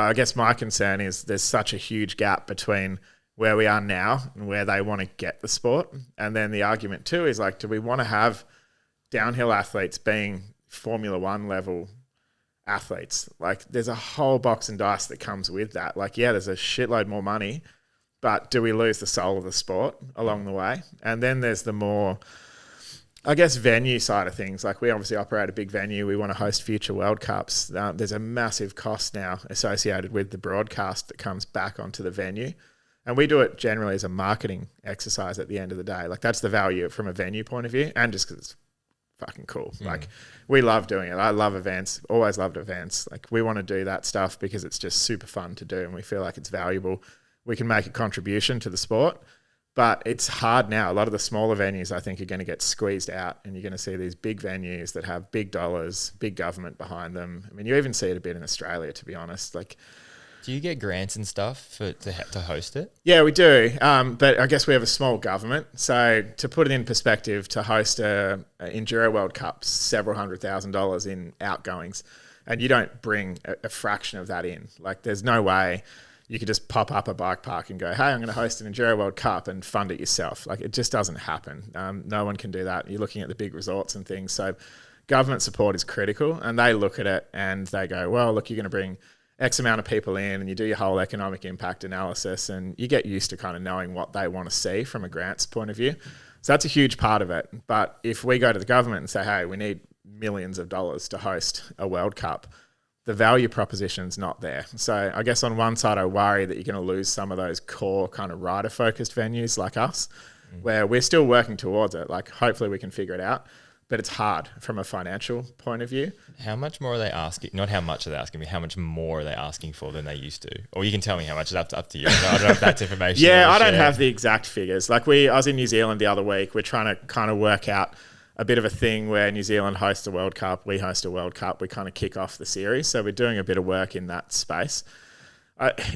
I guess my concern is there's such a huge gap between where we are now and where they want to get the sport. And then the argument too is like, do we want to have downhill athletes being Formula One level athletes? Like there's a whole box and dice that comes with that. Like, yeah, there's a shitload more money, but do we lose the soul of the sport along the way? And then there's the more, I guess, venue side of things. Like we obviously operate a big venue. We want to host future World Cups. There's a massive cost now associated with the broadcast that comes back onto the venue. And we do it generally as a marketing exercise at the end of the day. Like that's the value from a venue point of view, and just because it's fucking cool. Like we love doing it. I love events, always loved events. Like we want to do that stuff because it's just super fun to do and we feel like it's valuable. We can make a contribution to the sport, but it's hard now. A lot of the smaller venues I think are going to get squeezed out, and you're going to see these big venues that have big dollars, big government behind them. I mean, you even see it a bit in Australia, to be honest. Like, do you get grants and stuff to host it? Yeah, we do. But I guess we have a small government. So to put it in perspective, to host a Enduro World Cup, several $100,000 in outgoings, and you don't bring a fraction of that in. Like there's no way you could just pop up a bike park and go, hey, I'm going to host an Enduro World Cup and fund it yourself. Like it just doesn't happen. No one can do that. You're looking at the big resorts and things. So government support is critical, and they look at it and they go, well, look, you're going to bring X amount of people in, and you do your whole economic impact analysis, and you get used to kind of knowing what they want to see from a grants point of view. So that's a huge part of it. But if we go to the government and say, hey, we need millions of dollars to host a World Cup, the value proposition's not there. So I guess on one side, I worry that you're going to lose some of those core kind of rider-focused venues like us, where we're still working towards it. Like hopefully we can figure it out. But it's hard from a financial point of view. How much more are they asking? Not how much are they asking me, how much more are they asking for than they used to? Or you can tell me how much, it's up to you. I don't know if that's information. Yeah, I don't have the exact figures. Like I was in New Zealand the other week. We're trying to kind of work out a bit of a thing where New Zealand hosts a World Cup, we host a World Cup, we kind of kick off the series. So we're doing a bit of work in that space.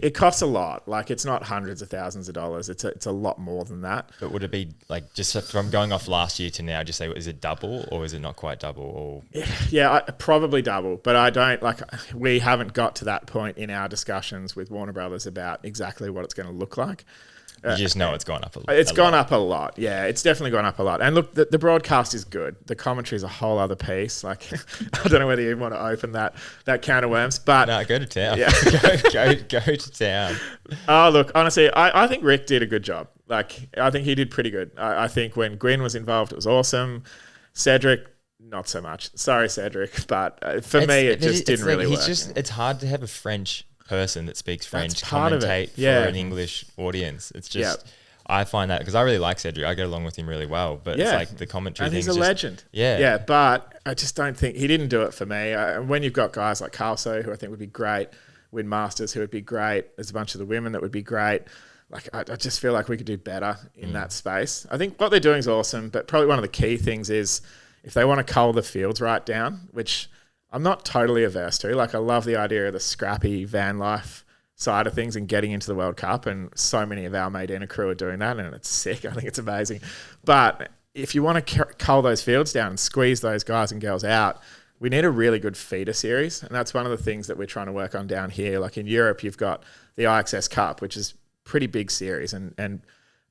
It costs a lot. Like it's not hundreds of thousands of dollars. It's a lot more than that. But would it be like just from going off last year to now, just say, is it double or is it not quite double? Or Yeah, probably double. But I don't we haven't got to that point in our discussions with Warner Brothers about exactly what it's going to look like. You just know it's gone up a lot. It's gone up a lot. Yeah, it's definitely gone up a lot. And look, the broadcast is good. The commentary is a whole other piece. Like, I don't know whether you want to open that can of worms, but no, go to town. Yeah. go to town. Oh, look, honestly, I think Rick did a good job. Like, I think he did pretty good. I think when Gwyn was involved, it was awesome. Cedric, not so much. Sorry, Cedric, but for me, it just didn't really work. It's hard to have a French person that speaks French commentate for an English audience. It's just I find that because I really like Cedric, I get along with him really well, but it's like the commentary and he's a legend. Yeah, but I just don't think he didn't do it for me. When you've got guys like Carlso, who I think would be great, Win Masters, who would be great, there's a bunch of the women that would be great. Like I just feel like we could do better in that space. I think what they're doing is awesome, but probably one of the key things is if they want to cull the fields right down, which I'm not totally averse to. Like I love the idea of the scrappy van life side of things and getting into the World Cup, and so many of our Maydena crew are doing that, and it's sick. I think it's amazing. But if you want to cull those fields down and squeeze those guys and girls out, we need a really good feeder series, and that's one of the things that we're trying to work on down here. Like in Europe, you've got the IXS Cup, which is a pretty big series and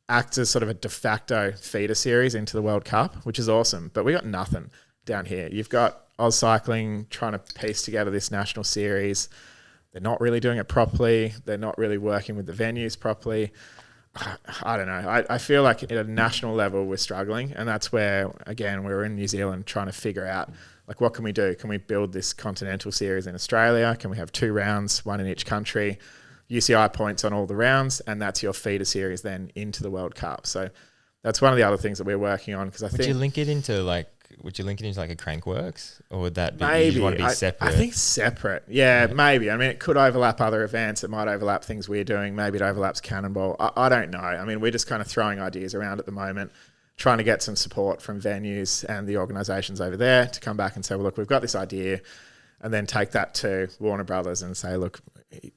acts as sort of a de facto feeder series into the World Cup, which is awesome. But we got nothing down here. You've got Oz Cycling trying to piece together this national series. They're not really doing it properly. They're not really working with the venues properly. I don't know. I feel like at a national level we're struggling, and that's where, again, we're in New Zealand trying to figure out, like, what can we do? Can we build this continental series in Australia? Can we have 2 rounds, 1 in each country, UCI points on all the rounds, and that's your feeder series then into the World Cup? So that's one of the other things that we're working on, because Would you link it into like a Crankworks, or would that be, maybe you want to be separate? I think separate. Yeah, maybe. I mean, it could overlap other events. It might overlap things we're doing. Maybe it overlaps Cannonball. I don't know. I mean, we're just kind of throwing ideas around at the moment, trying to get some support from venues and the organisations over there to come back and say, well, look, we've got this idea, and then take that to Warner Brothers and say, look,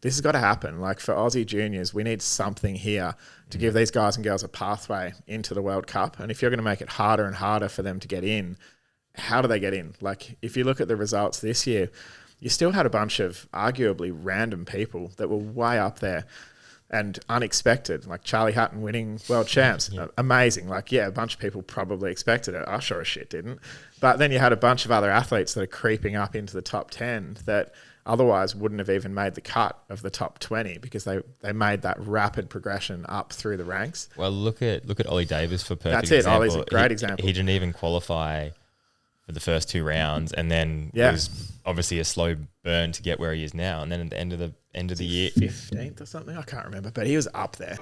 this has got to happen. Like for Aussie juniors, we need something here to give these guys and girls a pathway into the World Cup. And if you're going to make it harder and harder for them to get in, how do they get in? Like if you look at the results this year, you still had a bunch of arguably random people that were way up there and unexpected, like Charlie Hutton winning world champs. Amazing. Like, yeah, a bunch of people probably expected it. I sure as shit didn't. But then you had a bunch of other athletes that are creeping up into the top 10 that otherwise wouldn't have even made the cut of the top 20 because they made that rapid progression up through the ranks. Well, look at Ollie Davis for perfect That's it. example. Ollie's a great example. He didn't even qualify for the first 2 rounds, and then it was obviously a slow burn to get where he is now. And then at the end of the year, 15th or something, I can't remember, but he was up there.